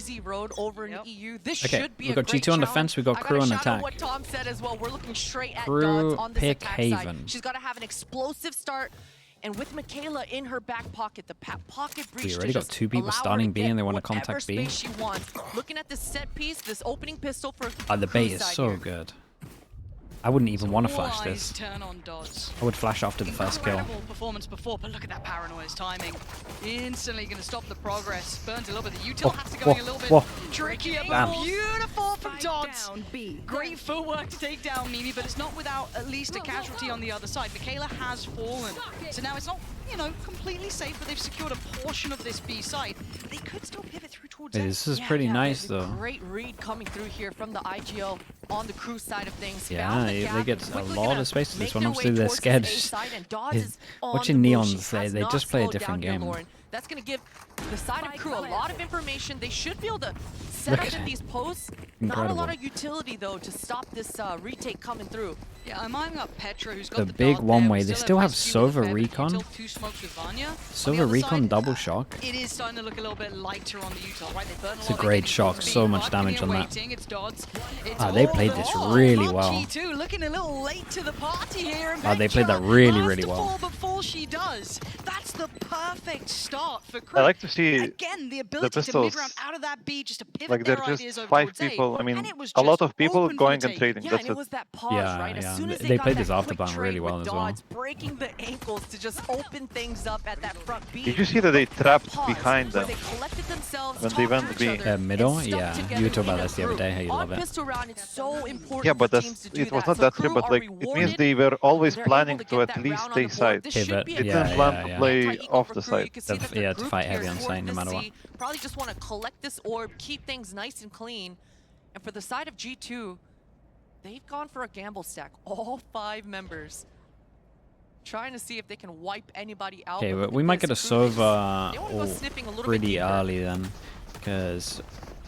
easy road over in EU. This Okay, should be we've got G2 on defense, we've got KRU on attack. What Tom said as well. We're looking straight at KRU Dodds on this pick attack Haven. side. She's got to have an explosive start. And with Michaela in her back pocket, the pocket breach. We already got 2 people starting B and they want to contact B. She wants. Looking at this set piece, this opening pistol for The bait is so good. I wouldn't even want to flash this. Turn on Dodds. I would flash after the first kill. Incredible performance before, but look at that paranoia's timing. Instantly going to stop the progress. Burns a little bit. The util has to go a little bit trickier, but beautiful from Dodds. Great footwork to take down Mimi, but it's not without at least a casualty on the other side. Michaela has fallen. So now it's not, you know, completely safe, but they've secured a portion of this B side. They could still pivot through towards A. This is pretty nice, though. Great read coming through here from the IGL on the crew side of things. Yeah, they get a lot of space to this one. Obviously, they're scared. Watching Neons, they just play a different game. That's going to give the side of crew a lot of information. They should be able to set up in these posts. Not a lot of utility, though, to stop this retake coming through. Yeah, I'm eyeing up Petra, who's got the big one-way. They still have Sova Recon. Sova Recon double shock. It is starting to look a little bit lighter on the util, right? It's a great shock. So much damage on that. They played this really well. G2 looking a little late to the party here. They played that really well. Before she does, that's the perfect start for crew. I like to see again the ability to mid-round out of that B, just to pivot like their they're ideas just over 5 towards people. A. I mean, And it was a lot of just people open for going the and taking. trading. Yeah, That's and it it. was that pause, right? As soon as they got played that this after quick ban trade really well with as well. Dodds, breaking the ankles to just open things up at that front B. Did you see that they trapped Pause, behind where them? They collected themselves, When they talked went to each B. other, Middle? and stuck Yeah, together you were talking in about a this the other group. day, how you On love it. pistol round, it's so important Yeah, but for teams to do it was that. not So that crew true, but are like it means rewarded. they were always They're planning able to get at that least round on stay the board. side. This Pivot, should be a They good didn't game. plan to play Anti-eco off for the crew. side. You can see that the Yeah, to group fight here heavy is on more site no matter what. messy. Probably just want to collect this orb, keep things nice and clean. And for the side of G2, they've gone for a gamble stack. All 5 members. Trying to see if they can wipe anybody out. Okay, we might get a Sova pretty deeper. early then, because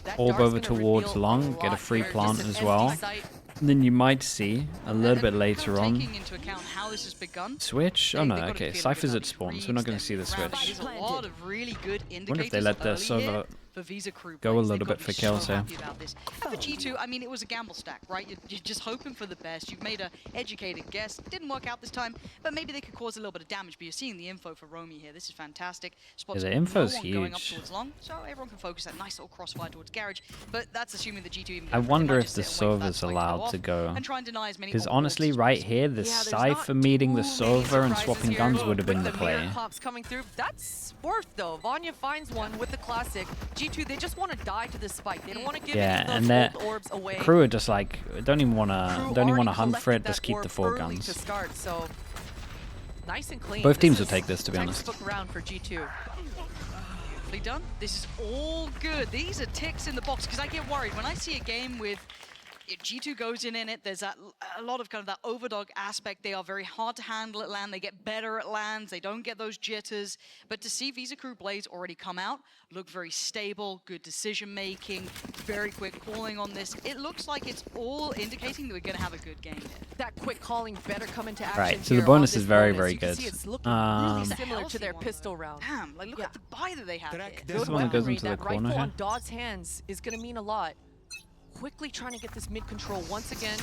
That orb dart's over gonna towards reveal long, a get a lot free here. plant Just an as empty well. site. And then you might see a little bit later on. Taking into account how this has begun, Switch? Oh they no, got a okay. feeling Cypher's that at spawn, these so we're not going to reads see the them. switch. There's a lot of really good I wonder indicators if they let the early here Sova for Visa crew go a plays. little They've got bit to for be kills so here. happy about this. And for G2, I mean, it was a gamble stack, right? You're just hoping for the best. You've made an educated guess. It didn't work out this time, but maybe they could cause a little bit of damage. But you're seeing the info for Romy here. This is fantastic. Spots the info's no one going up huge. towards long, so everyone can focus that nice little crossfire towards Garage. But that's assuming the G2 even. I wonder if the Sova's allowed to go. And try and deny as many. Because honestly, right here, the Cypher meeting the Sova and swapping guns would have been the play. Coming through. That's worth though. Vanya finds one with the classic. G2, they just want to die to this spike. They don't want to give any of those gold orbs away. Crew are just like don't even want to hunt for it. Just keep the 4 guns. To start, so nice and clean. Both teams will take this, to be honest. Textbook round for G2. Done. This is all good. These are ticks in the box because I get worried when I see a game with. If G2 goes in it, there's a lot of kind of that overdog aspect. They are very hard to handle at land. They get better at lands. They don't get those jitters. But to see Visa Crew Blaze already come out, look very stable, good decision making, very quick calling on this. It looks like it's all indicating that we're going to have a good game here. That quick calling better come into action. Right, so the bonus is very, very good. It's looking really similar to their pistol round. Damn, like look at the buy that they have here. This one that goes into the that corner rifle here. on Dodd's hands is going to mean a lot. Quickly trying to get this mid control once again.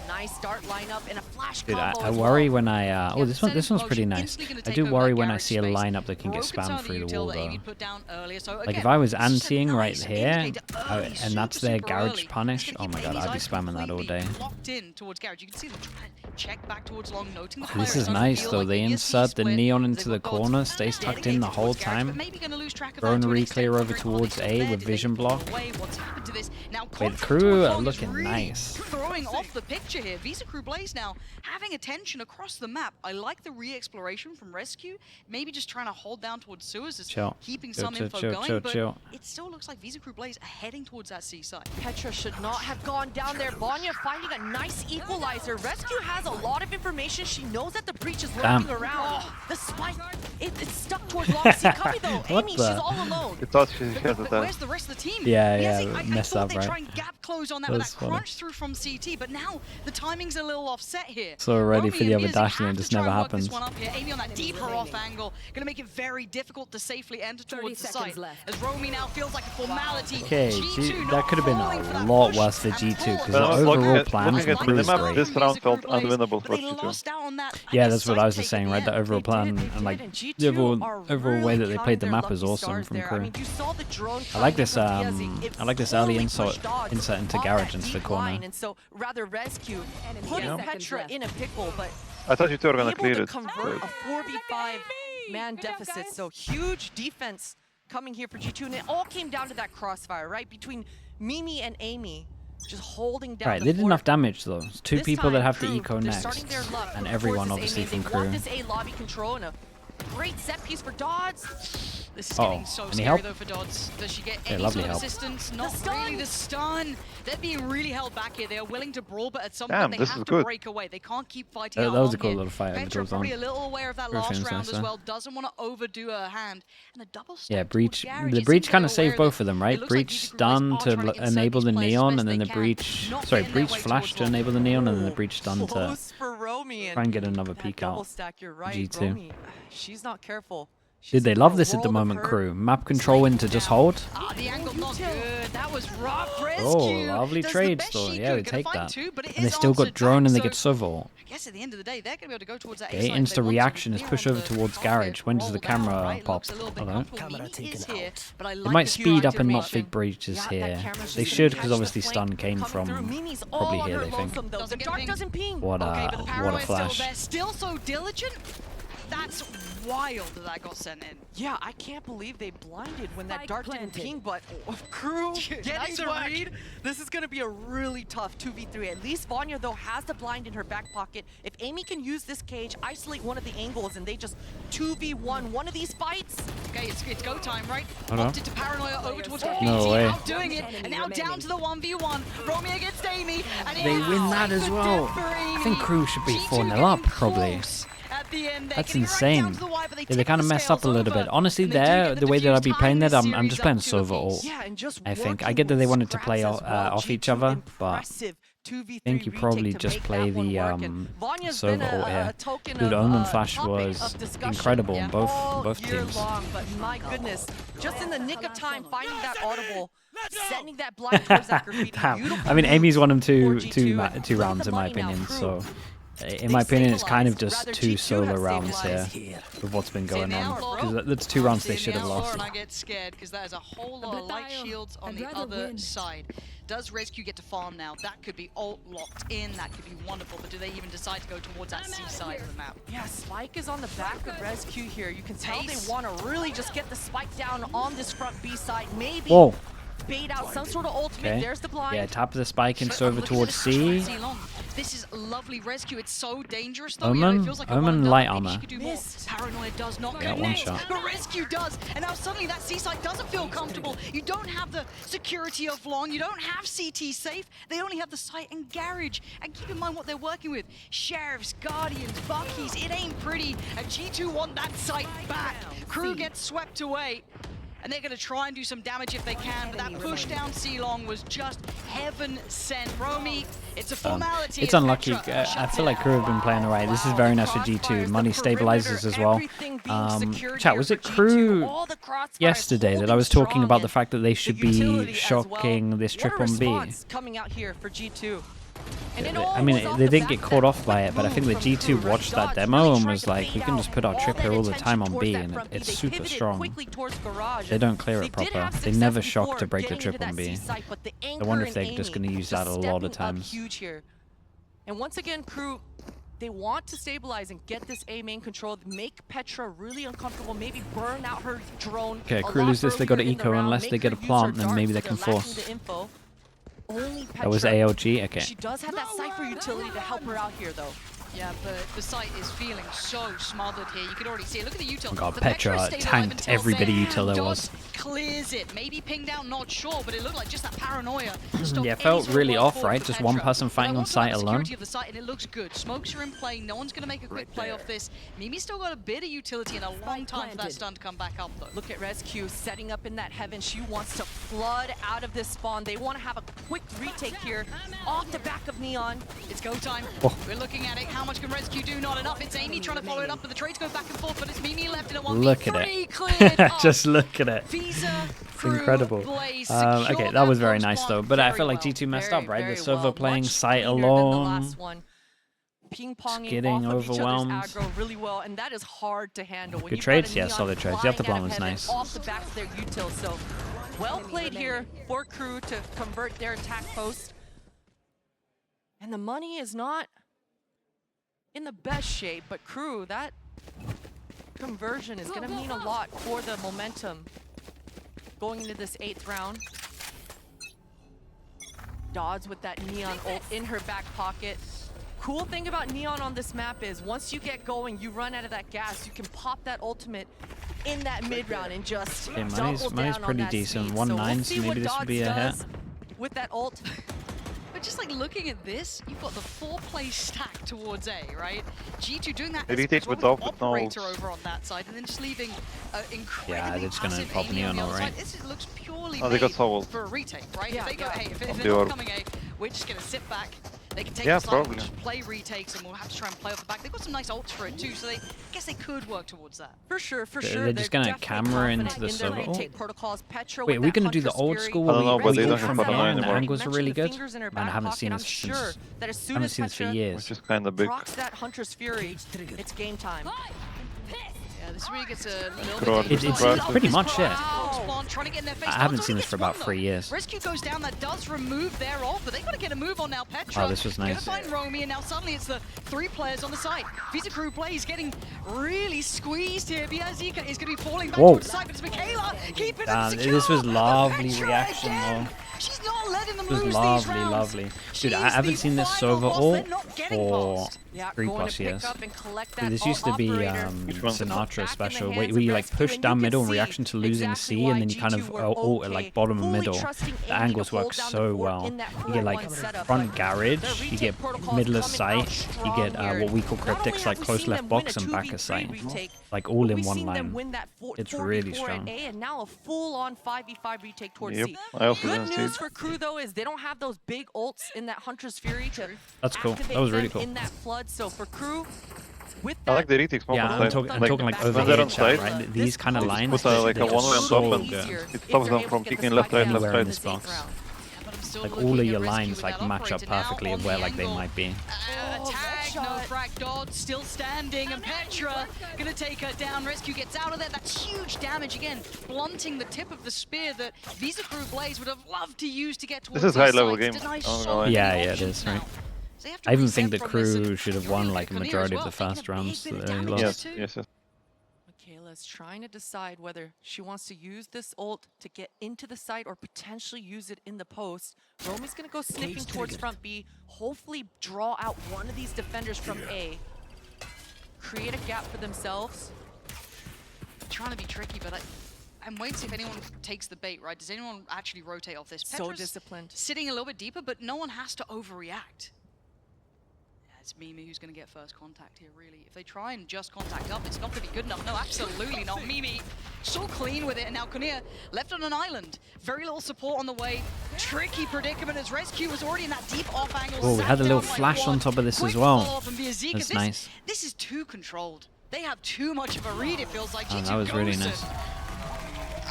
Nice start lineup and a flash Dude, combo I as worry well. when I oh this one's pretty nice. I do worry when I see a lineup that can get spammed through the wall though. Like if I was anteing right here and that's their garage punish, oh my god, I'd be spamming that all day. Locked in towards garage. You can see them trying to check back towards long, noting the This player is doesn't nice feel though. like They the insert the split. neon into They've the got corner, Dodds stays tucked dedicated in the whole towards garage, but time. maybe gonna lose track of Drone that to an re-clear extent. over towards A with vision block. What's happened to this? Now, Wait, the conflict crew towards are long is looking really nice. Throwing off the picture here. Visa Crew Blaze now having attention across the map. I like the re-exploration from Rescue. Maybe just trying to hold down towards sewers, is keeping some info going, but it still looks like Visa Crew Blaze are heading towards that C side. Petra should not have gone down there. Vanya finding a nice equalizer. Rescue has a lot of information. She knows that the breach is lurking around. The spike, it's stuck towards long C. Copy though. Amy, she's all alone. You thought she had But that. where's the rest of the team? Yeah, messed up, right? try and gap close on that with that crunch through from CT, but now the timing's a little offset here. So ready for the other dash and it just never happens. Amy on that deeper off angle, going to make it very difficult to safely enter towards the site. As Romy now feels like a formality. Okay, that could have been a lot worse for G2 because the overall plan is great. This round felt unwinnable for G2. Yeah, that's what I was just saying, right? The overall plan and like the overall way that they played the map is awesome from KRU. I like this. I like this early insert into garage into the corner. And so rather rescue, putting Petra in a pickle, but I thought you two were gonna clear it. Convert a 4v5 man deficit. So huge defense coming here for G2, and it all came down to that crossfire, right? Between Mimi and Amy. Just holding down. Right, they did enough damage though. It's two people that have to eco next, and everyone obviously from KRU. This A lobby control and a great set piece for Dodds. This is getting so scary though for Dodds. Does she get any sort of assistance? Not really. The stun. They're being really held back here. They are willing to brawl, but at some point they have to break away. They can't keep fighting out. That was a cool little fight. Petra probably a little aware of that last round as well. Doesn't want to overdo her hand. And the double step. Yeah, Breach. The Breach kind of saved both of them, right? Breach stun to enable the neon, and then the Breach. Sorry, Breach flash to enable the neon, and then the Breach stun to try and get another peek out. G2. She's not careful. Dude, they love this at the moment, KRU. Map control into just hold. The angle not good. That was rough. Oh, lovely trades though. Yeah, they take that. And they still got drone and they get Sova. I guess at the end of the day, they're going to be able to go towards that. Okay, insta reaction is push over towards garage. When does the camera pop? Hello. They might speed up and not fake breaches here. They should, because obviously stun came from probably here, they think. What a flash. Still so diligent. That's wild that got sent in. Yeah, I can't believe they blinded when that dart didn't ping, but KRU getting the read. This is going to be a really tough 2v3. At least Vanya, though, has the blind in her back pocket. If Amy can use this cage, isolate one of the angles, and they just 2v1 one of these fights. Okay, it's go time, right? Opted to paranoia over towards No way. Outdoing it, and now down to the 1v1. Romeo against Amy. And they win that as well. I think KRU should be 4-0 up, probably. That's insane. Yeah, they kind of messed up a little bit. Honestly, the way that I'd be playing that, I'm just playing Sova ult. I think. I get that they wanted to play off each other, but I think you probably just play the Sova ult here. Dude, Omen Flash was incredible in both teams. But my goodness, just in the nick of time, finding that audible, sending that blind towards that graffiti. I mean, Amy's won him two rounds in my opinion, so... In my opinion, it's kind of just 2 solo rounds here with what's been going on. Because that's 2 rounds they should have lost. And I get scared because there's a whole lot of light shields on the other side. Does Rescue get to farm now? That could be ult locked in. That could be wonderful. But do they even decide to go towards that C side of the map? Yeah, Spike is on the back of Rescue here. You can tell they want to really just get the Spike down on this front B side. Maybe bait out some sort of ultimate. Okay. There's the blind. Yeah, tap the Spike and over towards C. This is lovely Rescue. It's so dangerous though. Omen, it feels like Omen light armor. Paranoia does not connect, one shot. But Rescue does. And now suddenly that C side doesn't feel comfortable. You don't have the security of Long. You don't have CT safe. They only have the site and garage. And keep in mind what they're working with. Sheriffs, Guardians, Buckies. It ain't pretty. And G2 want that site back. KRU gets swept away. And they're going to try and do some damage if they can, but that push down C-Long was just heaven sent. Romy, it's a formality. It's unlucky. I feel like KRU have been playing alright. This is very nice for G2. Money stabilizes as well. Chat, was it KRU yesterday that I was talking about the fact that they should be shocking this trip on B? Coming out here for G2. I mean, they didn't get caught off by it, but I think the G2 watched that demo and was like, we can just put our trip here all the time on B, and it's super strong. They don't clear it proper. They never shock to break the trip on B. I wonder if they're just going to use that a lot of times. And once again, KRU, they want to stabilize and get this A main control, make Petra really uncomfortable, maybe burn out her drone. Okay, KRU lose this, they go to eco unless they get a plant, then maybe they can force. Only Petra. That was ALG? Okay. She does have that Cypher utility to help her out here, though. Yeah, but the site is feeling so smothered here. You can already see it. Look at the util. Oh God, The Petra stayed alive tanked until every bit of then. util there Dodds was. clears it. Maybe pinged out, not sure, but it looked like just that paranoia. Yeah, it felt really off, right? Just one person fighting on site alone. Of the site, and it looks good. Smokes are in play. No one's going to make a quick play off this. Mimi's still got a bit of utility and a long time for that stun to come back up, though. Look at Rescue setting up in that heaven. She wants to flood out of this spawn. They want to have a quick retake here off the back of Neon. It's go time. Oh. We're looking at it. How much can Rescue do? Not enough. It's Amy trying to follow it up, but the trades go back and forth. But it's Mimi left in a 1v3. Look at it. Just look at it. It's incredible. Okay, that was very nice though. But I felt like G2 messed up, right? The server playing site alone. Ping-ponging getting off of overwhelmed. each other's aggro really well, and that is hard to handle. When Good you've trades, got a yeah, Neon solid trades. The upper flying bomb out was of heaven nice. off the back of their util, so well played here for KRU to convert their attack post. And the money is not in the best shape, but KRU, that conversion is going to mean a lot for the momentum going into this 8th round. Dodds with that Neon ult in her back pocket. Cool thing about Neon on this map is once you get going, you run out of that gas, you can pop that ultimate in that mid round and just Okay, double money's down pretty on that decent. speed. 1-9, so so maybe this would be a hit. with that ult. But just like looking at this, you've got the 4-play stack towards A, right? G2 doing that Maybe as take well with off with with no operator ults. over on that side, and then just leaving incredibly Yeah, they're just gonna passive pop Amy on Neon the all other right. side. This looks purely Oh, they got made Soul. for a retake, right? Yeah, if they go, yeah. hey, if On they're the not orb. coming A, we're just gonna sit back. They can take Yeah, the side, probably. we'll just play retakes, and we'll have to try and play off the back. They've got some nice ults for it too, so I guess they could work towards that. For sure, for They're sure. just gonna definitely camera into confident the in their server. retake protocols. Petra Wait, with we're that gonna do the Hunter's old Fury. school I don't know, where but we they go don't from have Pharanoia down and the anymore. angles are really good. Fingers in her Man, I back haven't pocket. seen I'm this sure since. that as I soon haven't as seen this for Petra years. Which is kind of big. procs that Hunter's Fury, it's game time. Yeah, this really gets a little Bro, bit It's Right. pretty much it. Trying to get in their face. I haven't Dodds seen only this for gets one, about 3 though. years. Rescue goes down, that does remove their ult, but they got to get a move on now. Petra. Oh, this was nice. Gonna find Romy, and now suddenly it's the 3 players on the side. Visa Crew plays getting really squeezed here. Biazika is going to be falling back Whoa. towards the side, but it's Michaela keeping Damn, them secure. this was But lovely Petra reaction, again. though. She's not letting them It was lose lovely, these rounds. lovely. She's Dude, I haven't the seen this final server boss. ult They're not getting for past. Yeah, 3+ going to pick years. up and collect Dude, that this used to be operator. Which one's the Sinatra back special, in the where hands you of like Rescue, push and down you middle can in see reaction to losing exactly C, why and then you kind G2 of were ult at okay, like bottom and fully middle. trusting The Amy to angles hold work down the so fort well. in that You get like 4-1 setup, front but garage, their you retake get protocols middle of coming out sight, you strong get here. what we call Not only cryptics, have like we close seen left them win box a and back of 2v3 sight. retake, Like all but in we've one seen them line. win that It's 4v4 really at strong. A, and now a full-on 5v5 retake towards Yep, C. I also Good didn't see news it. for KRU though is they don't have those big ults in that Hunter's Fury to That's cool. That activate was really them cool. in that flood. So for KRU, with I that, like the retakes more Yeah, on I'm side. talking like when over they're here, on chat, side, right? These kind of lines, put like they're a one-way on so top and good. it stops them from kicking left, right, left, Anywhere in right. this box. But I'm still Like looking all of at your Rescue lines with like that match up operator now perfectly on of where the like they angle. might be. Tag, that no shot. frag. Dodd still standing, and Petra gonna take her down. Rescue gets out of there. That's huge damage again, blunting the tip of the spear that Visa Crew Blaze would have loved to use to get towards is these high-level sites. game. Denies I'm not so gonna lie. many Yeah, it options is, now. right. So they have to I even reset think the from this, and KRU should have really won look like a at Konya as majority of well, the taking a first big rounds bit of that they damage lost. Yes, too. yes, yes. Michaela's trying to decide whether she wants to use this ult to get into the site or potentially use it in the post. Romy's going to go sniffing towards front B, hopefully draw out one of these defenders from A, create a gap for themselves. Trying to be tricky, but I'm waiting to see if anyone takes the bait, right? Does anyone actually rotate off this? So Petra's disciplined. sitting a little bit deeper, but no one has to overreact. Yeah, it's Mimi who's going to get first contact here, really. If they try and just contact up, it's not going to be good enough. No, absolutely not. Mimi so clean with it, and now Konya left on an island. Very little support on the way. Tricky predicament as Rescue was already in that deep off angle. Oh, we had a little sat down flash like on one. top of this Quick as well. follow-up and Biazika. That's This- nice. This is too controlled. They have too much of a read, it feels like. Oh, G2 that was really ghosted. nice.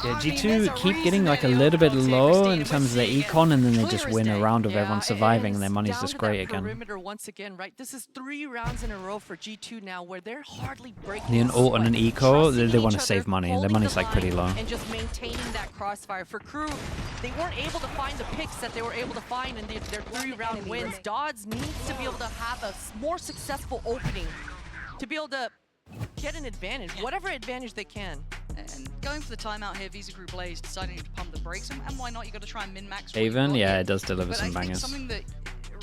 Yeah, I mean, G2 there's a keep reason getting like a they're the little bit underdogs here, low Christine, in and terms of we're their seeing econ, and then they clear just as win a day. round of Yeah, everyone it surviving, and is their money's down just to great that again. perimeter once again, right? This is 3 rounds in a row for G2 now where they're hardly breaking Need an a ult and an sweat, eco, trusting they want each to save other, money, and their holding money's the like pretty line, low. and just maintaining that crossfire. For KRU, they weren't able to find the picks that they were able to find in their 3-round wins. Dodds needs to be able to have a more successful opening to be able to get an advantage, whatever advantage they can. And going for the timeout here, Visa Crew Blaze deciding to pump the brakes, and why not? You got to try and min-max. Haven, yeah, it does deliver But some I think bangers. something that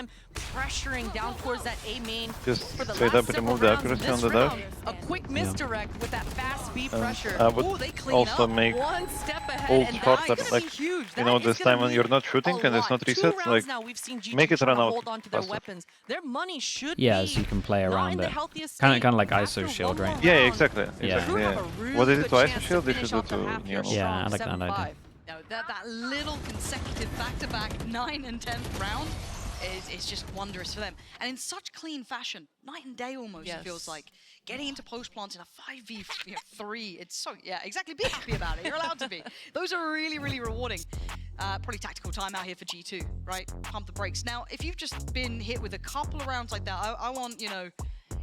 them pressuring down towards that A main Just for the straight last up several remove the rounds. accuracy This on the dash. round, a quick misdirect with that fast B pressure. I would Ooh, they clean also up. make One step ahead, old and shots that's that, gonna like, be huge. you know, That this is gonna time when you're mean not shooting a and it's lot. not 2 reset, rounds like, now we've seen G2 make it trying run to out hold on to their faster. weapons. Their money should Yeah, be so you can play not around in the it. healthiest Kind state. of like After ISO one shield, more right? Yeah, round, exactly. Yeah. Exactly. Crew have Yeah. a really What did it good to ISO chance shield? They finish should do off the to half here Neon. Yeah, I strong, like that idea. 7-5. Now, that little consecutive back-to-back 9 and 10th round, is just wondrous for them. And in such clean fashion, night and day almost, it feels like. Getting into post plants in a 5v3, it's so, exactly, be happy about it. You're allowed to be. Those are really, really rewarding. Probably tactical time out here for G2, right? Pump the brakes. Now, if you've just been hit with a couple of rounds like that, I want, you know,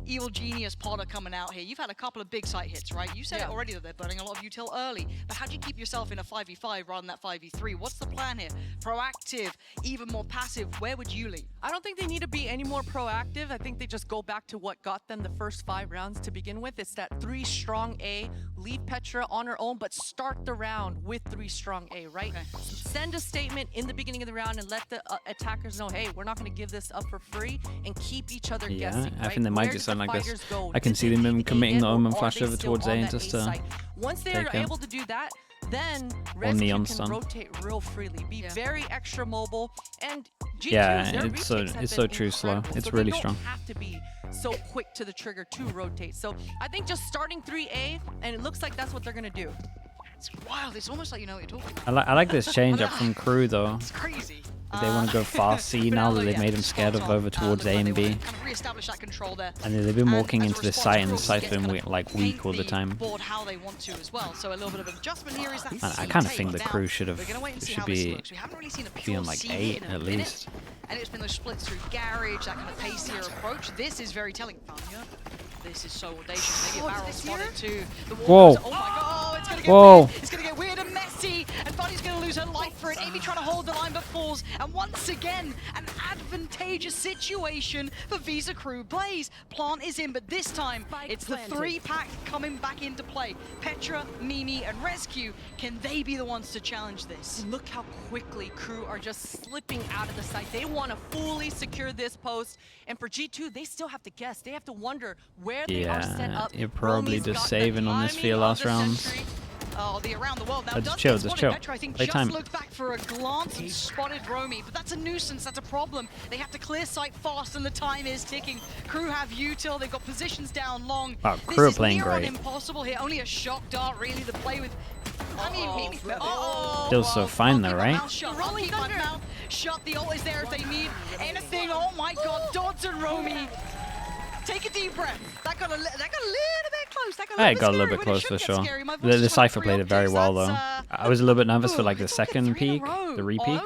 Evil Genius Potter coming out here. You've had a couple of big site hits, right? You said it already that they're burning a lot of util early, but how do you keep yourself in a 5v5 rather than that 5v3? What's the plan here? Proactive, even more passive, where would you lean? I don't think they need to be any more proactive. I think they just go back to what got them the first 5 rounds to begin with. It's that 3 strong A, leave Petra on her own, but start the round with 3 strong A, right? Okay. Send a statement in the beginning of the round and let the attackers know, hey, we're not going to give this up for free, and keep each other guessing. I think they might just sound like this. I can see them committing the Omen flash over towards A and just once they are able to do that, then Rescue can rotate real freely, be very extra mobile, and G2's it's so true slow. It's really strong. They don't have to be so quick to the trigger to rotate. So I think just starting 3A, and it looks like that's what they're gonna do. It's wild. It's almost like you know what you're talking about. I like this change up from KRU though. It's crazy. They want to go fast C now that they've made them scared of over towards A and B. Kind of reestablish that control there. And they've been walking into the site, and the site's been like weak all the time. How they want to as well. So a little bit of adjustment here is that. I kind of think the KRU should be on like 8 at least. And it's been those splits through garage, that kind of pacier approach. This is very telling. This is so audacious. Maybe a barrel spotted too. Whoa. Oh my god, it's gonna get weird. It's gonna get weird and messy. And Bunny's gonna lose her life for it. Amy trying to hold the line but falls. And once again, an advantageous situation for Visa Crew. Blaze, Plant is in, but this time it's the 3-pack coming back into play. Petra, Mimi, and Rescue. Can they be the ones to challenge this? Look how quickly Crew are just slipping out of the site. They want to fully secure this post. And for G2, they still have to guess. They have to wonder where they are set up. You're probably just saving on this for your last rounds. Oh, the around the world now. Just chill. Petra, I think, just looked back for a glance and spotted Romy, but that's a nuisance. That's a problem. They have to clear sight fast, and the time is ticking. Crew have util. They've got positions down long. Oh, Crew are playing great. Impossible here. Only a shock dart really to play with. I mean, Mimi. Still so fine though, right? Rolling Thunder. Shut. The ult is there if they need anything. Oh my God, Dodds and Romy. Take a deep breath. That got a little bit close. It got a little bit close for sure. The Cypher played it very well though. I was a little bit nervous for like the second peak, the repeat.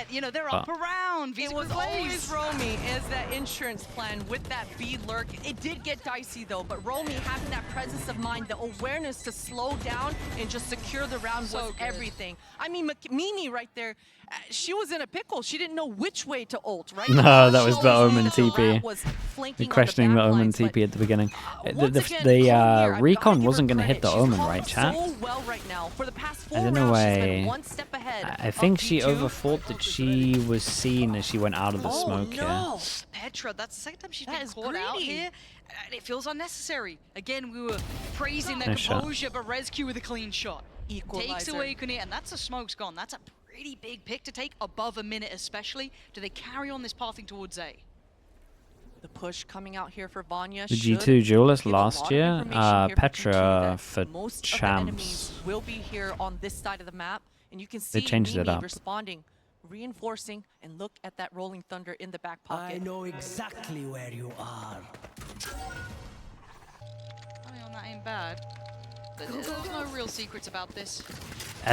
You know, they're up around. It was always Romy as that insurance plan with that B lurk. It did get dicey though, but Romy having that presence of mind, the awareness to slow down and just secure the round was everything. I mean, Mimi right there, she was in a pickle. She didn't know which way to ult, right? No, that was the Omen TP. Questioning the Omen TP at the beginning. The recon wasn't going to hit the Omen, right, chat? I don't know why. I think she overthought that she was seen as she went out of the smoke here. Petra, that's the second time she's been caught out here. And it feels unnecessary. Again, we were praising their composure, but Rescue with a clean shot. Takes away Kunir, and that's the smoke's gone. That's a pretty big pick to take, above a minute especially. Do they carry on this pathing towards A? The push coming out here for Vanya. The G2 duelist last year, Petra for champs. Will be here on this side of the map, and you can see they changed Mimi it up. responding, reinforcing, and look at that rolling thunder in the back pocket. I know exactly where you are. I mean, that ain't bad. There's no real secrets about this.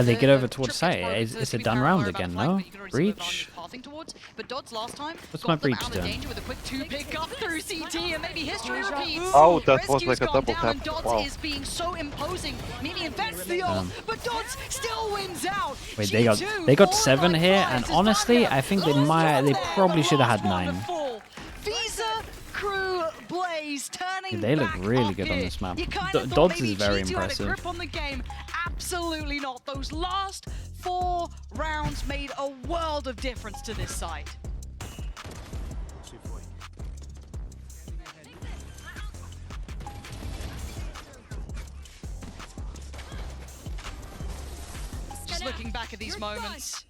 They get over towards site. It's a done round again, no? Breach? But Dodds last time what's my breach doing? With a quick 2-pick up through CT, and maybe history repeats. Oh, that was like a double tap. Dodds is being so imposing. Mimi invents the ult, but Dodds still wins out. Wait, they got 7 here, and honestly, I think they probably should have had 9. Visa Crew Blaze turning they look really good on this map. Dodds is very impressive. Grip on the game. Absolutely not. Those last 4 rounds made a world of difference to this side. Just looking back at these moments,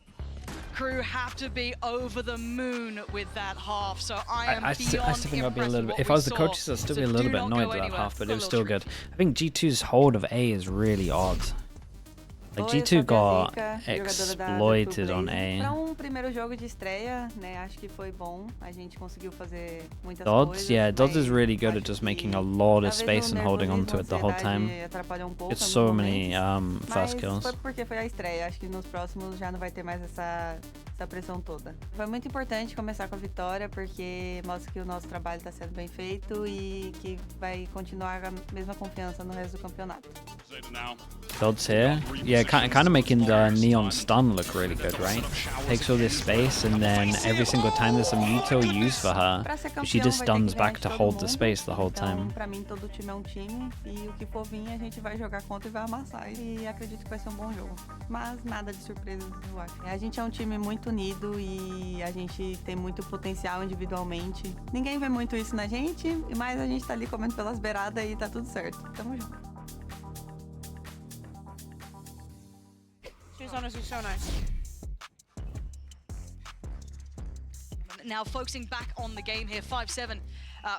Crew have to be over the moon with that half, so I still think I'd be a little bit, if I was the coaches, I'd still be a little bit annoyed with that half, but it was still good. I think G2's hold of A is really odd. Like G2 got exploited on A. Dodds, yeah, Dodds is really good at just making a lot of space and holding on to it the whole time. Gets so many fast kills. Essa pressão toda. Foi muito importante começar com a vitória porque mostra que o nosso trabalho está sendo bem feito e que vai continuar a mesma confiança no resto do campeonato. Dodds here, yeah, kind of making the Neon stun look really good, right? Takes all this space and then every single time there's some util used for her, she just stuns back to hold the space the whole time. Pra mim todo time é time e o que for vir a gente vai jogar contra e vai amassar e acredito que vai ser bom jogo. Mas nada de surpresas, eu acho. A gente é time muito unido e a gente tem muito potencial individualmente. Ninguém vê muito isso na gente, mas a gente tá ali comendo pelas beiradas e tá tudo certo. Tamo junto. She's honestly so nice. Now focusing back on the game here, 5-7.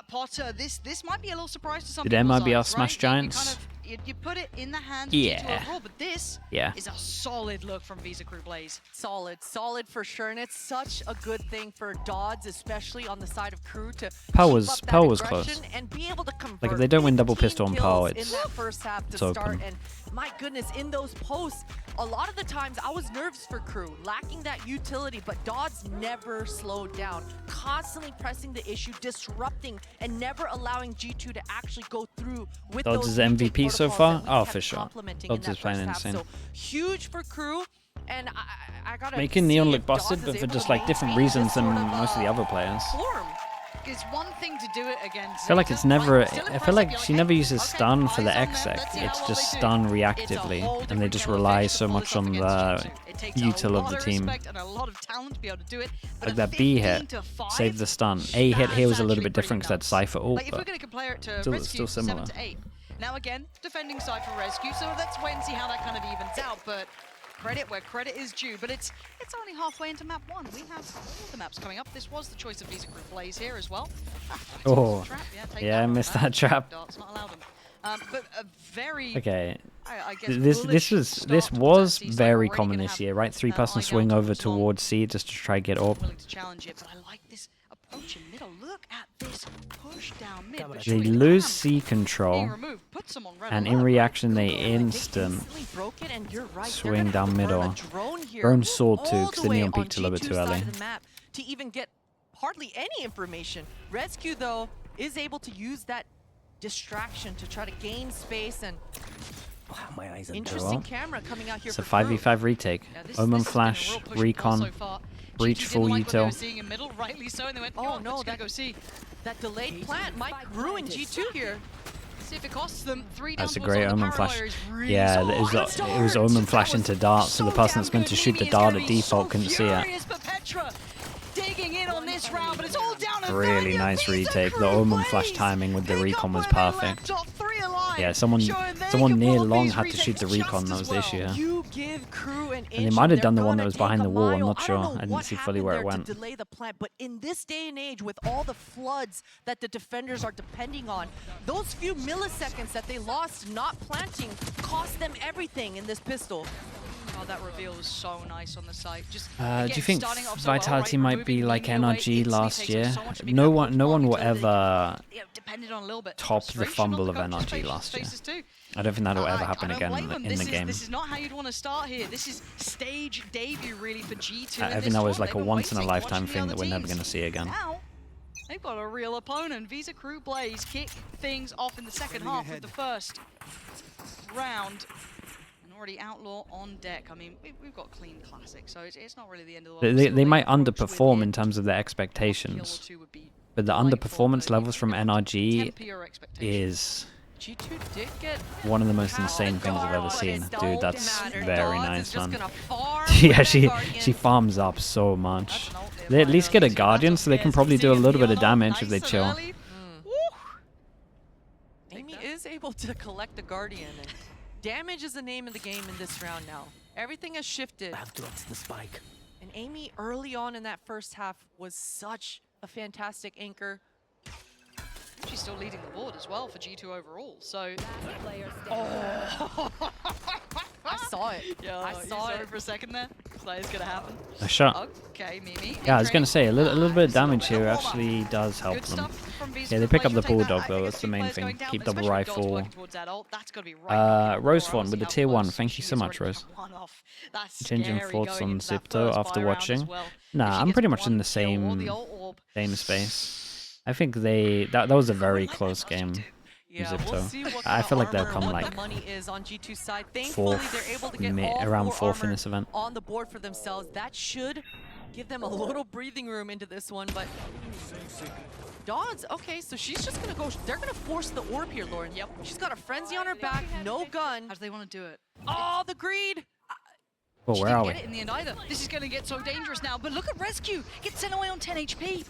Potter, this might be a little surprise to some Did people's MIBR eyes, smash right? Giants? You put it in the hands of Yeah. G2 overall, but this Yeah. is a solid look from Visa Crew Blaze. Solid for sure, and it's such a good thing for Dodds, especially on the side of Crew, to Poe keep was- up that Poe was aggression close. and be able to convert. Like if they don't win double 15 pistol on Poe, kills it's in that first half to it's start, open. and my goodness, in those posts, a lot of the times I was nervous for Crew, lacking that utility, but Dodds never slowed down, constantly pressing the issue, disrupting, and never allowing G2 to actually go through with Dodds those is MVP so protocols far? that we Oh, kept for sure. complementing Dodds in is that playing first half. insane. So huge for Crew, and I gotta Making see Neon if look busted, Dodds but is for able just to like different maintain reasons this than sort of, most of the other players. Form. It's one thing to do it against. I feel like it's never. I feel like she never uses stun for the exec. It's just stun reactively, and they just rely so much on the util of the team. Like that B hit saved the stun. A hit here was a little bit different because that Cypher ult, Like if we're but going to compare it to still- Rescue, still similar. 7-8. Now again, defending side for Rescue, so let's wait and see how that kind of evens out. But credit where credit is due. But it's only halfway into map 1. We have all the maps coming up. This was the choice of Visa Crew Blaze here as well. Oh, Trap. Take yeah, I that. missed that trap. Darts not allowed them. But a very Okay. I guess This bullish was start to was C, so very already common gonna this have year, right? 3-person eye swing down over towards long. towards C just to try get up. Willing to challenge it, but I like this approach in middle. Look at this push down mid. But They surely lose Lamb C being control, removed puts them on red and alert. in reaction they They instant instantly broke it, and you're right, they're swing gonna down have to burn middle. a drone here Burn sword too, all because the the Neon way on peaked a little bit G2's too side early. of the map to even get hardly any information. Rescue, though, is able to use that distraction to try to gain space, and My eyes are interesting camera coming out here It's a for Crew. 5v5 retake. Yeah, this Omen has been a flash, real push and pull recon, so far. breach G2 full didn't like what they were util. seeing in middle, rightly so, and they went, Oh, "Yo, no, let's that- go see." That delayed plant might ruin G2 here. See if it costs them 3 down That's a towards great on the Omen parallel flash. area is really Yeah, so it was hard. it was Omen flash into dart, so the person that's meant to shoot the dart at default couldn't see it. Furious, but Petra digging in on this round, but it's all down to Really value. nice Visa retake. Crew The Omen Blaze. flash timing with the Pick recon up was where they left perfect. off, 3 alive, Yeah, someone showing they someone can near pull off long these had to shoot the retakes recon. just That as was the well. issue. You give Crew an inch, And they might have they're done the one that gonna was behind take the a wall. I'm mile. not sure. don't know I didn't what see fully where it happened there went. to delay the plant, but in this day and age, with all the floods that the defenders are depending on, those few milliseconds that they lost not planting cost them everything in this pistol. Oh, that reveal was so nice on the site. Just Do again, you think starting off so well, Vitality right, might be removing like Mimi away NRG instantly last takes year? up so much of No Mimi one will utility. ever Yeah, depended on a little bit top the frustration fumble on of the coach's NRG last year. faces too. I don't think that'll ever I happen don't again blame them. in This the is- game. This is not how you'd want to start here. This is stage debut really for G2. I in think this that was one. like a They've been once in a waiting, lifetime watching the thing other that we're never teams. going to see again. Now, they've got a real opponent. Visa Crew Blaze kick things off in the second half of the first round. And already Outlaw on deck. I mean, we've got clean classic, so it's not really the end of the world. They Still might approach underperform within in terms of their a kill or expectations, two would be but the delightful, underperformance but levels from you know, NRG temper your expectations. is G2 did get one of the most insane things I've ever but seen. it Dude, don't that's matter. very Dodds nice, is just man. gonna farm Yeah, with she that Guardian. farms up so much. That's an ult there They at by least get a early, so Guardian, that's so they okay. can probably do a Seeing little bit of Neon damage nice if they and chill. early. Woo. Amy is able to collect the Guardian. And damage is the name of the game in this round now. Everything has shifted. I have to watch the spike. And Amy, early on in that first half, was such a fantastic anchor. She's still leading the board as well for G2 overall. So I saw it. Yo, I saw it for a second there. That is gonna happen. A shot. Okay, Mimi. Yeah, I was gonna say a little bit of damage here actually does help Good them. stuff from V's Yeah, they group pick plays. up the You'll take bulldog that. though. I That's guess the two main players thing. going down, Keep but double especially Dodds rifle. working towards that ult. That's gotta be right. Rose one with the tier 1. Thank you so much, Rose. Rose. Changing thoughts on Zipto after watching. Well. Nah, I'm pretty much in the same space. I think that was a very close game. Yeah, Zipto. we'll see what I kind feel of like they'll armor, come what like the money is on G2's side. Thankfully, they're able to get all around 4 fourth in armor this event. on the board for themselves. That should give them a little breathing room into this one, but Dodds, okay, so she's just gonna go, they're gonna force the orb here, Lauren. Yep. She's got a frenzy on her back, no gun. How do they want to do it? Oh, the greed! Well, She where are didn't we? get it in the end either. This is going to get so dangerous now. But look at Rescue. Gets sent away on 10 HP.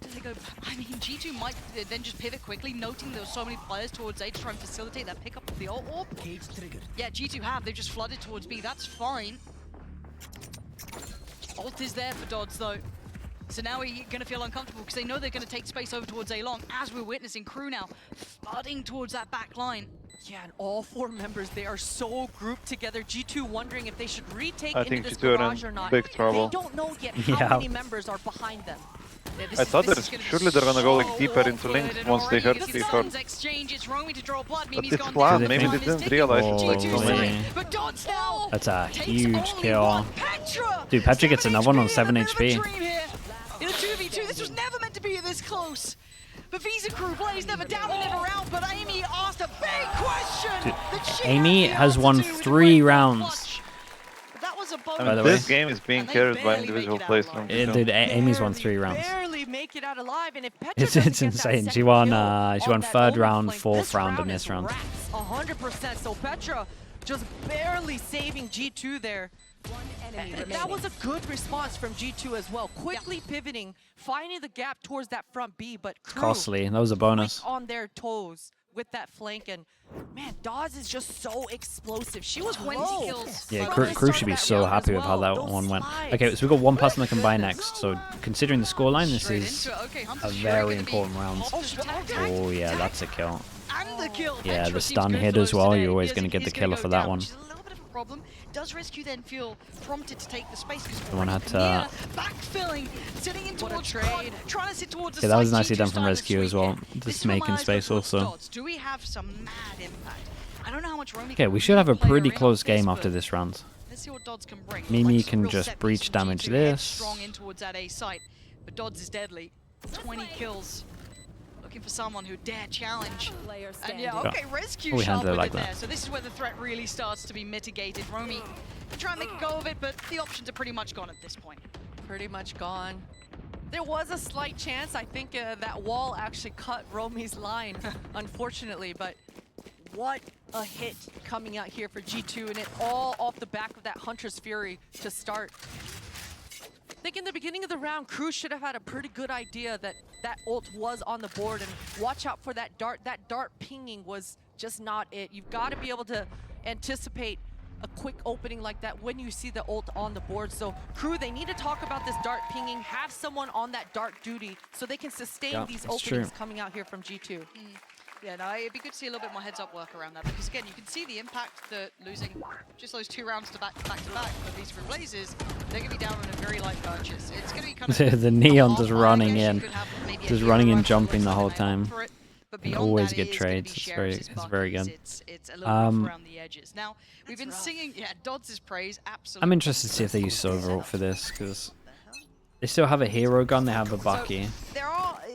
Does they go? I mean, G2 might then just pivot quickly, noting there were so many players towards A to try and facilitate that pickup of the ult orb. Cage triggered. Yeah, G2 have. They've just flooded towards B. That's fine. Ult is there for Dodds, though. So now we're going to feel uncomfortable because they know they're going to take space over towards A long, as we're witnessing Crew now flooding towards that back line. Yeah, and all 4 members, they are so grouped together. G2 wondering if they should retake I into think this G2 are garage in or not. big trouble. They don't know yet how Yeah. many members are behind them. Yeah, I thought that surely they're gonna go like deeper into link once they heard the before. Suns exchange, it's Romy to draw blood. But Mimi's it's gone planned, down. maybe Time they is didn't ticking. realize it's like G2's really- side, but Dodds now That's a takes huge only kill. one. Petra! Dude, Petra gets 7 another one on HP, 7 a bit of a HP. dream here. In a 2v2, this was never meant to be this close. But Visa Crew plays never down and never out, but Amy asked a big question. Dude, that she Amy had the has won altitude to 3 win rounds. clutch. But that was a bonus. I By mean, the this way. game is being And they carried by barely individual make it plays out from alive. G2. Dude, Amy's won 3 rounds. Barely make it out alive, and if Petra It's doesn't get that insane. She second won, kill she on won that 3rd Omen round, flank, 4th this round in round this is round. wraps, 100%. So Petra just barely saving G2 there. And that was a good response from G2 as well. Quickly pivoting, finding the gap towards that front B, but Crew Costly. That was a bonus. quick on their toes with that flank. And man, Dawes is just so explosive. She was 20 low kills. Yeah, from Crew, the Crew start should of be that so round happy as with how well. that Those one went. slides. Okay, so we've got one person that can buy next. So considering the scoreline, this Straight is into it. Okay, a Hunter's surely very gonna be important round. popped to tag. Oh yeah, that's a kill. And the kill. Yeah, Petra the seems stun good hit for as those well. today. You're always He going to is- get the he's killer go for that down, one. which is a little bit of a problem. Does Rescue then feel prompted to take the space? Because Someone had to- backfilling, sitting in What a towards trade. Quad, trying to sit towards the Yeah, that was side. nicely G2 done from starting to Rescue as sweep well. it. Just This making reminds me space of also. Dodds. Do we have some mad impact? I don't know how much Romy Okay, can we should have a really play pretty her in close on this, game but after this round. Let's see what Dodds can bring. Mimi Like some can real just set breach piece from damage G2, this. strong in towards that A site, but Dodds is deadly. 20 kills. Looking for someone who dare challenge. And yeah, okay, Rescue We sharp handle it with like it that. there. So this is where the threat really starts to be mitigated. Romy can try and make a go of it, but the options are pretty much gone at this point. Pretty much gone. There was a slight chance. I think that wall actually cut Romy's line, unfortunately, but what a hit coming out here for G2, and it all off the back of that Hunter's Fury to start. I think in the beginning of the round, Crew should have had a pretty good idea that that ult was on the board, and watch out for that dart. That dart pinging was just not it. You've got to be able to anticipate a quick opening like that when you see the ult on the board. So Crew, they need to talk about this dart pinging, have someone on that dart duty so they can sustain Yeah, these that's openings true. coming out here from G2. Yeah, no, it'd be good to see a little bit more heads-up work around that, because again, you can see the impact that losing just those 2 rounds to back of these from Blazers, they're going to be down on a very light purchase. It's going to be kind of The Neon half just line, I running guess. You in. could have maybe a Just hero running and rifle jumping or the whole something time. for it, but You beyond always that, get it is gonna be trades. It's Sheriff's, very Bucky's, good. It's a little rough around the edges. Now, we've been singing, yeah, Dodds' praise, absolutely. I'm interested to see if they use Silver ult for this, because they still have a hero gun, they have a Bucky.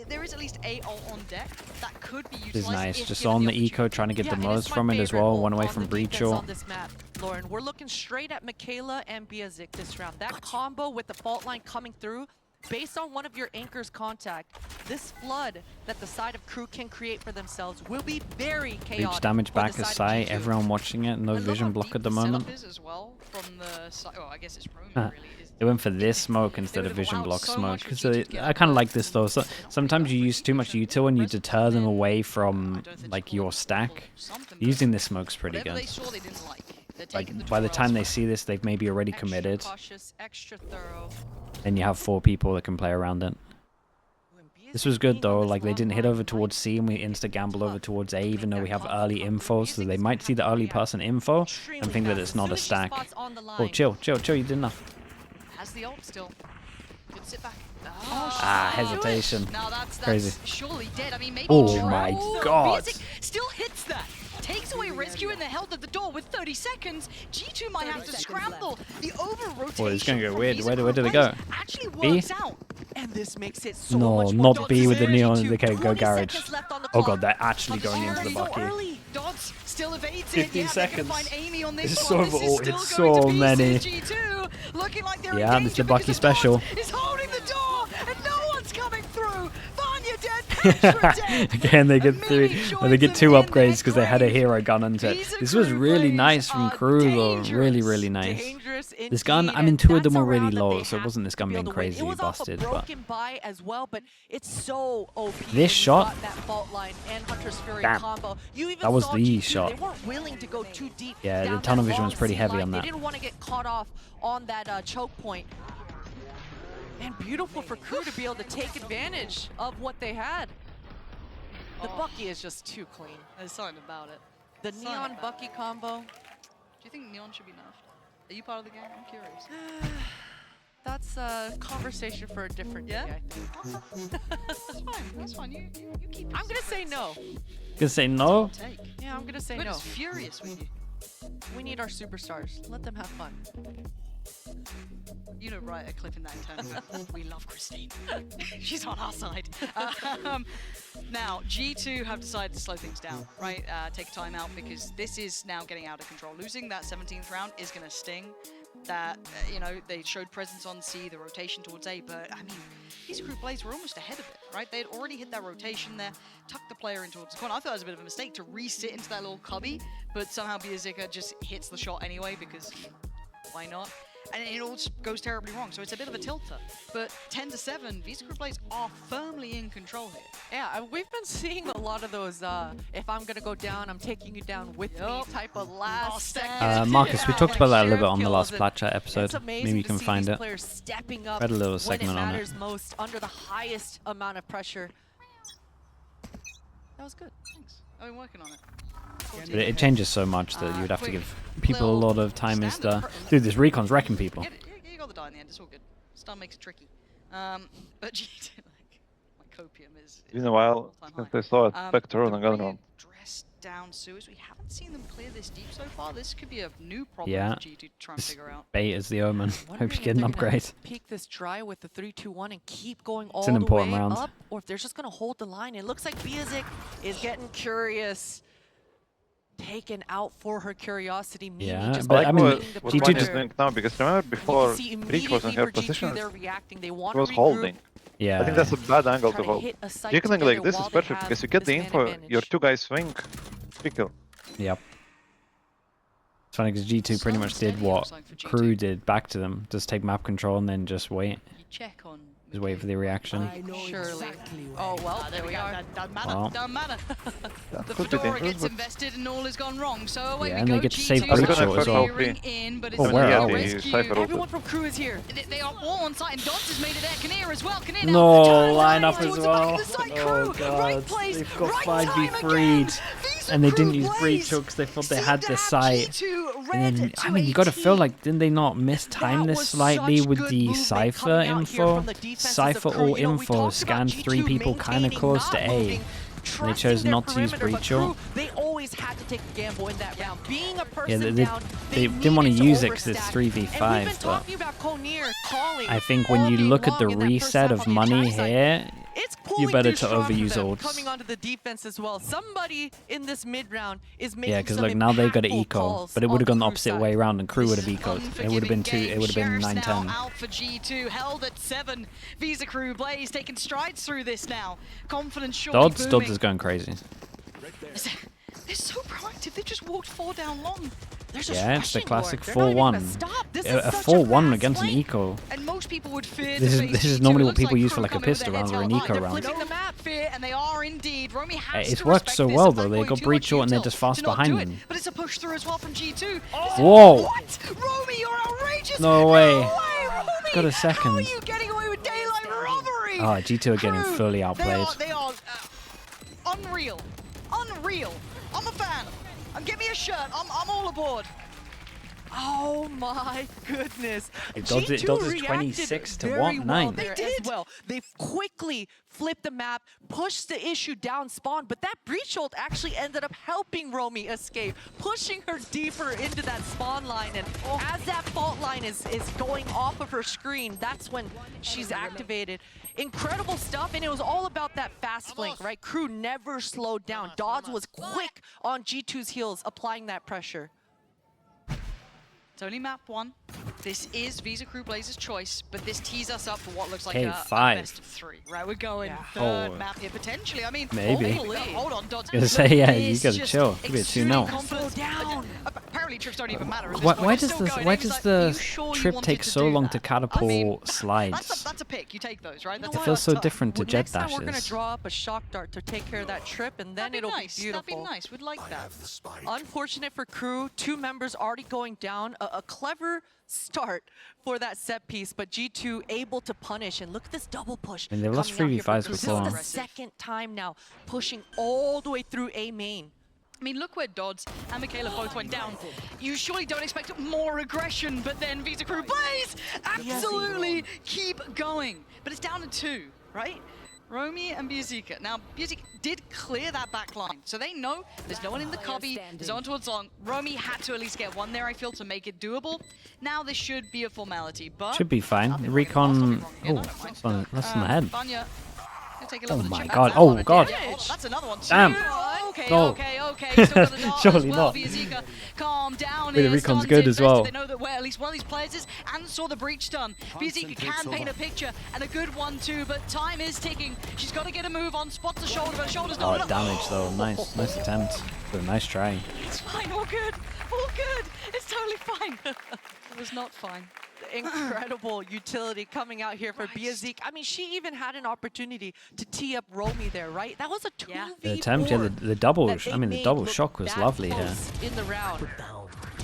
There is at least a ult on deck that could be utilized. This is nice. if Just given on the opportunity. eco, trying to get the and most it's my from it as favorite well. ult One away on from the breach defense ult. on this map, Lauren. We're looking straight at Michaela and Biazik this round. That combo with the fault line coming through, based on one of your anchors' contact, this flood that the side of Crew can create for themselves will be very chaotic. Breach damage for the back side of aside, G2. everyone watching it, no I love vision how block deep at the setup moment. is as well from the side. Oh, I guess it's Romy Huh. really. They went for this smoke instead of would've vision allowed block so smoke. much for Because G2 to get I up kind of there. like this though. So, sometimes you use too much util and you deter them away from like your stack. Using this smoke's pretty Whatever they good. saw they didn't like. They're taking Like the by the 12 time they elsewhere. see this, they've maybe already Extra committed. cautious, extra thorough. Then you have 4 people that can play around it. Ooh, and This was good though, like they didn't hit over towards C and we insta-gamble over towards A even though we have early info, so they might see the early person info and think that it's not a stack. Oh, chill, you did enough. Has the ult still. Good sit back. Hesitation. Now that's Crazy. surely dead. I mean, maybe Oh my god. Music still hits that. Takes away rescue and the health at the door with 30 seconds. G2 might have to scramble. The over-rotation. Boy, it's gonna go weird. Where did it go? Actually B? works out. And this makes it so No, much more not B with the neon. Okay, go 20 garage. seconds left on the Oh clock. god, they're actually going into the bucky. Dodds still evades 15 it. Yeah, seconds. Find Amy on this It's one. so- This is it's still going so to be many. G2, looking like they're Yeah, in this is danger the Bucky because special. Dodds is holding the door and no one's coming through. Vanya dead, Petra dead. Again, they get Mini three. joins They get them 2 in upgrades because they had a their hero gun onto it. These This was crew really plays nice from are crew though. Really, dangerous. really nice. Dangerous This gun, indeed, I mean, and 2 of them that's a were really round that low, they so it have wasn't this to gun be able being to win. crazy It was off busted, a but broken buy as well, but it's so OP. This when you shot- got that fault line and Hunter's Fury Damn. combo. You even That was saw the G2, shot. They weren't willing to go too deep. Yeah, the down tunnel that vision long was pretty C heavy line. on that. They didn't want to get caught off on that choke point. And beautiful for crew to be able to take advantage of what they had. The Bucky is just too clean. There's something about it. The Something Neon about Bucky combo. Do you think Neon should be nerfed? Are you part of the game? I'm curious. That's a conversation for a different Yeah? day, I think. That's fine. That's fine. You keep your I'm gonna say secrets. no. gonna say no. Take. Yeah, I'm gonna say We're no. just furious with you. We need our superstars. Let them have fun. You know, write a clip in that internally. We love Christine. She's on our side. Now, G2 have decided to slow things down, right? Take a time out because this is now getting out of control. Losing that 17th round is going to sting. That, you know, they showed presence on C, the rotation towards A, but I mean, these crew plays were almost ahead of it, right? They had already hit that rotation there, tucked the player in towards the corner. I thought it was a bit of a mistake to re-sit into that little cubby, but somehow Biazika just hits the shot anyway because why not? And it all just goes terribly wrong, so it's a bit of a tilter. But 10-7, Visa crew plays are firmly in control here. Yeah, we've been seeing a lot of those, if I'm gonna go down, I'm taking you down with me type of last second. Marcus, we talked about that a little bit on the last Kills, Plat Chat and episode. it's amazing Maybe you to can see find these it. players stepping up Read a little when segment it on it. matters most, under the highest amount of pressure. That was good. Thanks. I've been working on it. But it changes so much that you would have to give people a lot of time and stuff. Dude, this recon's wrecking people. You got the die in the end, it's all good. Stun makes it tricky. But G2, like, my copium is It's been a while all-time since high. I saw a Spectre on a gun run. Dressed down sewers. We haven't seen them clear this deep so far. This could be a new problem Yeah. for G2 to try and figure out. Bait is the omen. Hope Wondering you if get an they're gonna upgrade. Peek this dry with the 3-2-1 and keep going all an the important way round. up, or if they're just gonna hold the line. It looks like Biazik is getting curious. Taken out for her curiosity. Mimi Yeah, just but I mean, winning the what G2 Vanya just- is doing now, because remember And you before can see Breach was in immediately her for G2 position, they're reacting. They she want was to regroup, holding. Yeah. I think that's a bad angle try to to hold. hit a site Jiggling like together this while is they perfect have because you get this the man info, advantage. your 2 guys swing, free kill. Yep. It's funny because G2 pretty much did Steady, what looks like, for G2. Crew did back to them. Just take map control and then just wait. You check on. Just wait for the reaction. I know Surely. exactly Oh, where well, there we are. Doesn't matter. Well. Doesn't matter. That The could be Fedora dangerous, gets but invested and all has gone wrong. So away Yeah, we and go. they get to save G2 bullet is shot as well. clearing in, but it's Oh, where are we? rescue. Cypher Everyone from crew is here. They are all on site, and Dodds has made it there. Kinnear as well. Kinnear No, now turns line around up as towards the back well. of the site. Oh Crew, right god, place, they've got right 5v3'd. Visa And they crew didn't use plays. breach because they thought they Seemed had to the have site. G2 And then, red I to mean, you gotta feel 18. like, didn't they not mistime That this was slightly such with good the movement Cypher coming out here info? from the defenses of Cypher Crew. all You know, we info talked about scanned G2 3 people kind of maintaining, close to not A. moving, They chose trusting their not to use perimeter, but breach ult. Crew, they always had to take a gamble in that round. Being a Yeah, person they down, didn't want to needed use it because it's overstack. 3v5, And we've been but talking about Konir calling I think when all you game look at long the in that first reset half of on the money attack side. here, It's you pulling better through to strong for overuse them, ults. coming onto the defense as well. Somebody in this mid round is making Yeah, because some look, now they've got to impactful eco, calls but it would have on gone the Crew opposite side. way around, and Crew would have This is ecoed. It would have been unforgiving it would have been game. Sheriff's 9-10. now out for G2, held at 7. Visa Crew Blaze taking strides through this now. Confidence surely Dodds booming. is going crazy. They're so proactive. They've just walked 4 down long. They're just Yeah, it's the rushing classic for it. They're not even 4-1. gonna stop. This is A such 4-1 fast against an play. eco. And most people would fear This to is- face this is G2. normally It what looks people like use for, Crew like, a coming with pistol their round heads or an held high. eco They're round. flipping the map fear, and they are indeed. Romy has It's to worked respect so this. well, At though. that They point, got too breach much short and they're util just fast to not behind do it. them. But it's a push through as well from G2. Whoa! What? Romy, you're outrageous! No way. Romy! Got a How are second. you getting away with daylight robbery? G3. Oh, G2 are getting Crew, fully outplayed. They are unreal. Unreal. I'm a fan. Give me a shirt. I'm all aboard. Oh my goodness. It does it G2 26 to reacted very 1, well 9. there They as did. well. They quickly flipped the map, pushed the issue down spawn, but that breach ult actually ended up helping Romy escape, pushing her deeper into that spawn line. And as that fault line is going off of her screen, that's when she's activated. Incredible stuff, and it was all about that fast flank, right? Crew never slowed down. Dodds was quick on G2's heels, applying that pressure. It's only map 1. This is Visa Crew Blazers' choice, but this tees us up for what looks like a best of 3, right? We're going third map here, potentially. I mean, Maybe. Hold on, Dodds. I was gonna say, yeah, you gotta chill. Give it a 2-0. Slow down. Apparently, trips don't even matter. Why does the trip take so long to catapult slides? That's a pick. You take those, right? That's It a feels so first time. different to Well, jet next time we're gonna dashes. draw up a shock dart to take care of that trip, and then That'd it'll nice. be beautiful. That'd be nice. We'd like that. Unfortunate for Crew, 2 members already going down. A clever start for that set piece, but G2 able to punish. And look at this double push. And they've lost coming out here for 3v5s Crew. This before. is the second time now pushing all the way through A main. I mean, look where Dodds and Michaela both went down. You surely don't expect more aggression, but then Visa Crew Blaze absolutely keep going. But it's down to 2, right? Romy and Biazika. Now, Biazika did clear that back line, so they know there's no one in the cubby, there's no one towards long. Romy had to at least get 1 there, I feel, to make it doable. Now this should be a formality, but... Should be fine. Recon. Oh, that's on the head. Vanya, take a Oh look at the my chin. god. That's Oh one god. again. Oh, that's another one too. Damn. Okay, Goal. okay. Still got the dart Surely as well. not. Biazika, calm down. Wait, the here, recon's stunned, good as invested. well. They know that where at least one of these players is and saw the breach done. Biazika can paint a picture and a good one too, but time is ticking. She's got to get a move on. Spots the shoulder, but shoulder's not Oh, enough. damage though. Nice attempt. But a nice try. It's fine, all good. All good. It's totally fine. It was not fine. Incredible utility coming out here for Biazika. I mean, she even had an opportunity to tee up Romy there, right? That was a 2v4. The attempt, yeah, the double. that they I mean, the made double look shock was that lovely here. close in the round.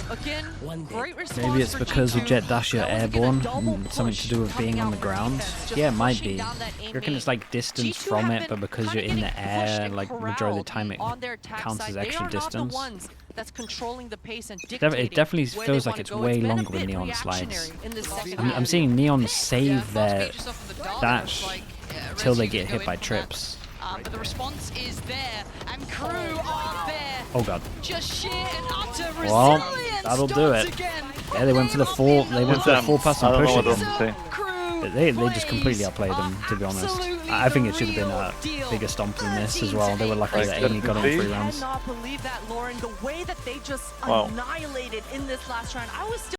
Again, great response. Maybe it's for because with G2. Jet Dash you're That was again a airborne, double and something push to do with being coming on the out from ground. defense, just Yeah, it might pushing be. down that A You reckon it's main. like distance G2 from have it, but been because kinda you're in getting the pushed air, and like majority of the time it corralled on their attack counts side. as They extra are not the distance. ones that's controlling the pace and It dictating definitely where feels they like wanna it's go. way It's been a longer with bit Neon slides. reactionary in this second I'm half. seeing Neon Yeah, save fast their speed just off of the dart, dash looks like, till they Resi get can hit go by in from trips. that. But the response is there, and Crew are there. Oh god. Just sheer and utter Well, resilience. that'll do Dodds it. Again. Yeah, they went for the full. They went for the full pass I on don't know what pushing. else to say. Crew They just completely Blaze outplayed them, to be honest. absolutely I think it the should have been real a deal. bigger stomp than this as 13 well. They were to lucky eight. that Amy got on 3 I rounds. cannot believe that, Lauren. The way that they just Wow. annihilated in this last round. I was still